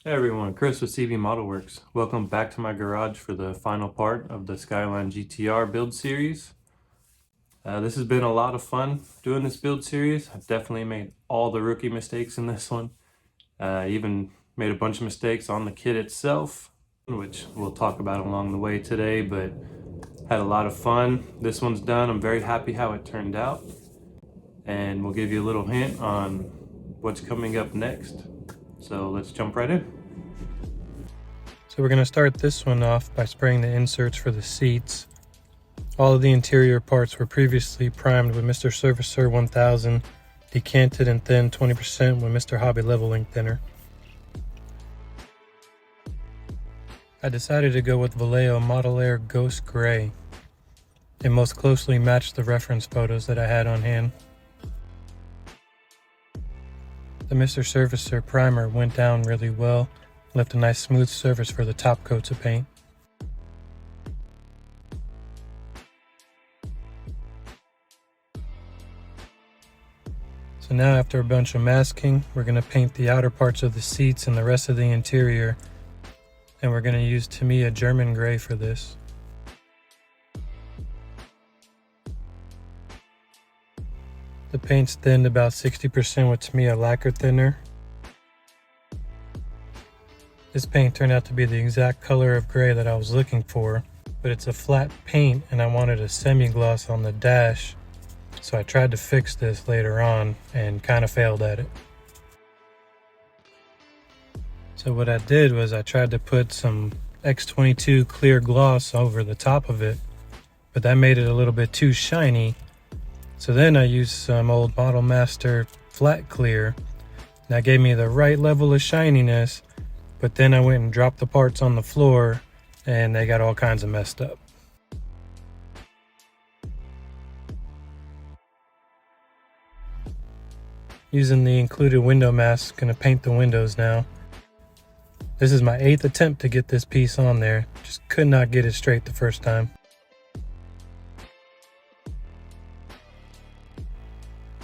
Hey everyone, Chris with CV Model Works. Welcome back to my garage for the final part of the Skyline GTR build series. This has been a lot of fun doing this build series. I've definitely made all the rookie mistakes in this one. Even made a bunch of mistakes on the kit itself, which we'll talk about along the way today, but had a lot of fun. This one's done. I'm very happy how it turned out. And we'll give you a little hint on what's coming up next. So let's jump right in. So we're going to start this one off by spraying the inserts for the seats. All of the interior parts were previously primed with Mr. Surfacer 1000, decanted and thinned 20% with Mr. Hobby Leveling Thinner. I decided to go with Vallejo Model Air Ghost Gray. It most closely matched the reference photos that I had on hand. The Mr. Surfacer primer went down really well, left a nice smooth surface for the top coats of paint. So now after a bunch of masking, we're going to paint the outer parts of the seats and the rest of the interior, and we're going to use Tamiya German Gray for this. The paint's thinned about 60% with Tamiya Laquer thinner. This paint turned out to be the exact color of gray that I was looking for, but it's a flat paint and I wanted a semi-gloss on the dash, so I tried to fix this later on and kind of failed at it. So what I did was I tried to put some X22 clear gloss over the top of it, but that made it a little bit too shiny. So then I used some old Model Master flat clear. That gave me the right level of shininess, but then I went and dropped the parts on the floor and they got all kinds of messed up. Using the included window mask, gonna paint the windows now. This is my 8th attempt to get this piece on there, just could not get it straight the first time.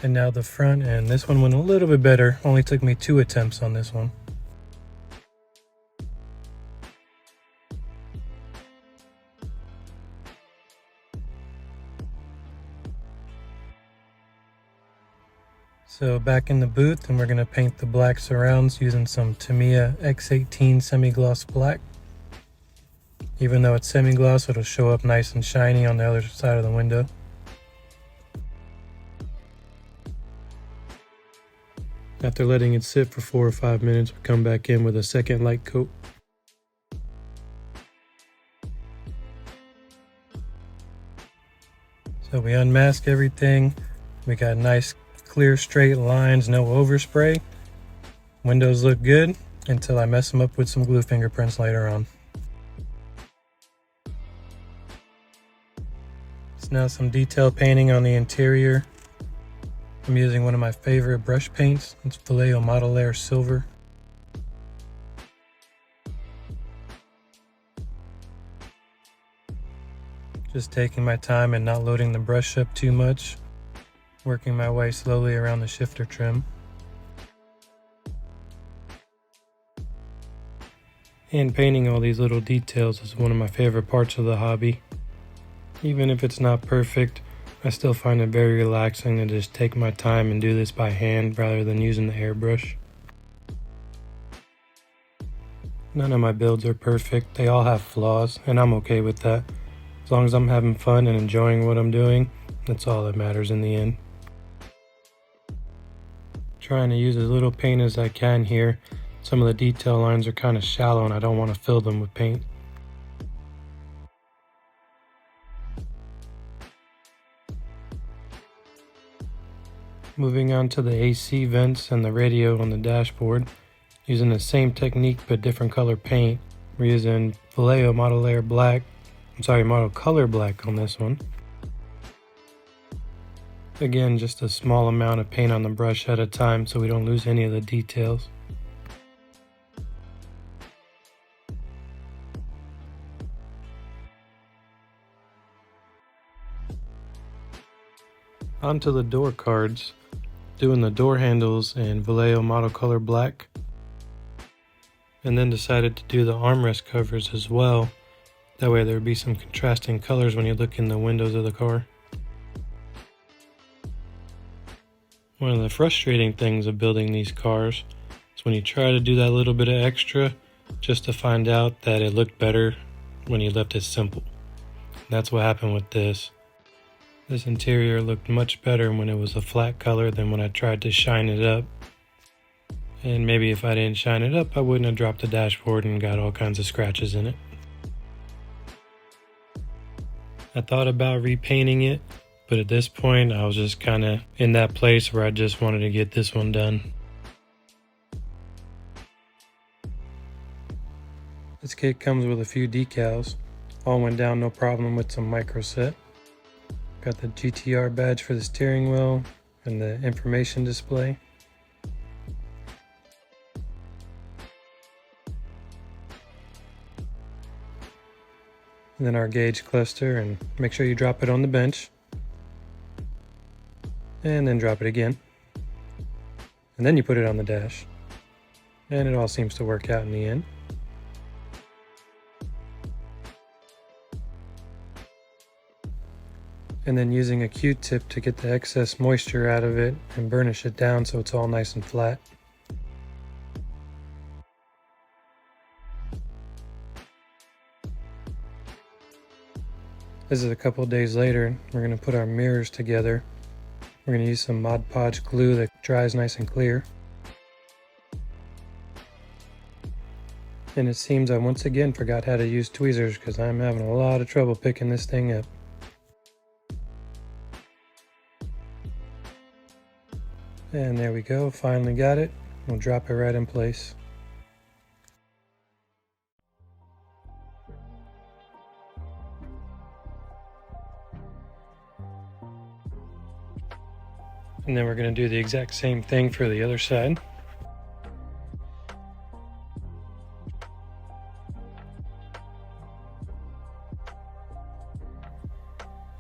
And now the front, and this one went a little bit better, only took me 2 attempts on this one. So back in the booth, and we're going to paint the black surrounds using some Tamiya X18 semi-gloss black. Even though it's semi-gloss, it'll show up nice and shiny on the other side of the window. After letting it sit for 4 or 5 minutes, we come back in with a second light coat. So we unmask everything. We got nice clear straight lines, no overspray. Windows look good until I mess them up with some glue fingerprints later on. So now some detail painting on the interior. I'm using one of my favorite brush paints. It's Vallejo Model Air Silver. Just taking my time and not loading the brush up too much. Working my way slowly around the shifter trim. And painting all these little details is one of my favorite parts of the hobby. Even if it's not perfect, I still find it very relaxing to just take my time and do this by hand rather than using the airbrush. None of my builds are perfect, they all have flaws, and I'm okay with that. As long as I'm having fun and enjoying what I'm doing, that's all that matters in the end. Trying to use as little paint as I can here. Some of the detail lines are kind of shallow and I don't want to fill them with paint. Moving on to the AC vents and the radio on the dashboard. Using the same technique but different color paint. We're using Vallejo Model Color Black on this one. Again, just a small amount of paint on the brush at a time so we don't lose any of the details. Onto the door cards. Doing the door handles in Vallejo Model Color Black. and then decided to do the armrest covers as well. That way there would be some contrasting colors when you look in the windows of the car. One of the frustrating things of building these cars is when you try to do that little bit of extra just to find out that it looked better when you left it simple. That's what happened with this. This interior looked much better when it was a flat color than when I tried to shine it up. And maybe if I didn't shine it up, I wouldn't have dropped the dashboard and got all kinds of scratches in it. I thought about repainting it, but at this point I was just kind of in that place where I just wanted to get this one done. This kit comes with a few decals. All went down no problem with some Microset. Got the GTR badge for the steering wheel and the information display. And then our gauge cluster, and make sure you drop it on the bench. And then drop it again. And then you put it on the dash. And it all seems to work out in the end. And then using a Q-tip to get the excess moisture out of it and burnish it down so it's all nice and flat. This is a couple days later. We're going to put our mirrors together. We're going to use some Mod Podge glue that dries nice and clear. And it seems I once again forgot how to use tweezers because I'm having a lot of trouble picking this thing up. And there we go, finally got it. We'll drop it right in place. And then we're going to do the exact same thing for the other side.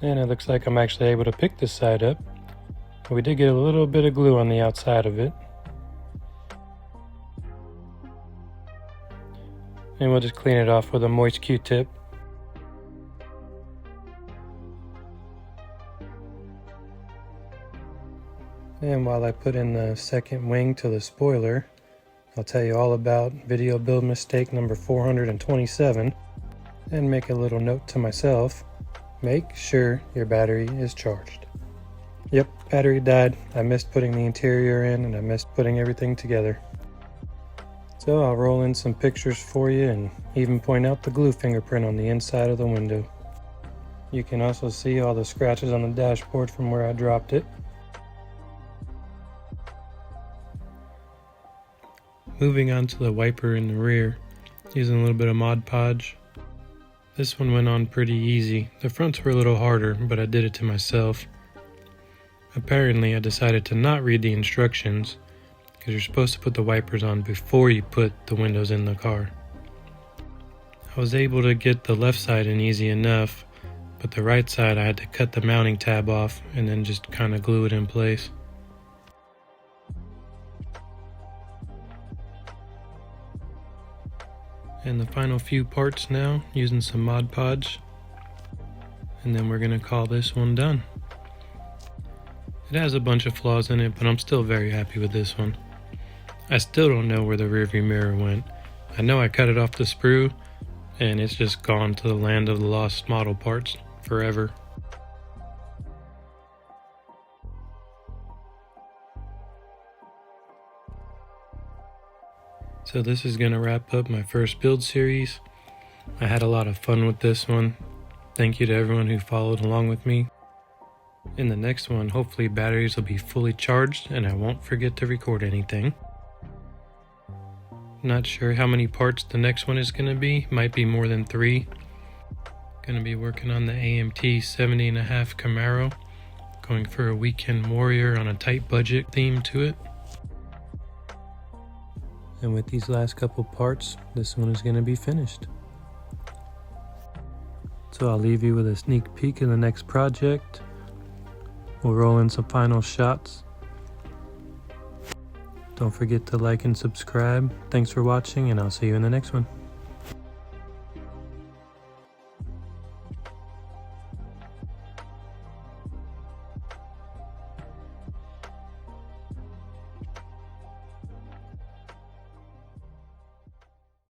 And it looks like I'm actually able to pick this side up. We did get a little bit of glue on the outside of it. And we'll just clean it off with a moist Q-tip. And while I put in the second wing to the spoiler, I'll tell you all about video build mistake number 427 and make a little note to myself. Make sure your battery is charged. Yep, battery died. I missed putting the interior in and I missed putting everything together. So I'll roll in some pictures for you and even point out the glue fingerprint on the inside of the window. You can also see all the scratches on the dashboard from where I dropped it. Moving on to the wiper in the rear, using a little bit of Mod Podge. This one went on pretty easy. The fronts were a little harder, but I did it to myself. Apparently I decided to not read the instructions because you're supposed to put the wipers on before you put the windows in the car. I was able to get the left side in easy enough, but the right side I had to cut the mounting tab off and then just kind of glue it in place. And the final few parts now, using some Mod Podge. And then we're going to call this one done. It has a bunch of flaws in it, but I'm still very happy with this one. I still don't know where the rearview mirror went. I know I cut it off the sprue, and it's just gone to the land of the lost model parts forever. So this is going to wrap up my first build series. I had a lot of fun with this one. Thank you to everyone who followed along with me. In the next one, hopefully batteries will be fully charged and I won't forget to record anything. Not sure how many parts the next one is going to be. Might be more than 3. Going to be working on the AMT 70.5 Camaro. Going for a weekend warrior on a tight budget theme to it. And with these last couple parts, this one is going to be finished. So I'll leave you with a sneak peek of the next project. We'll roll in some final shots. Don't forget to like and subscribe. Thanks for watching, and I'll see you in the next one.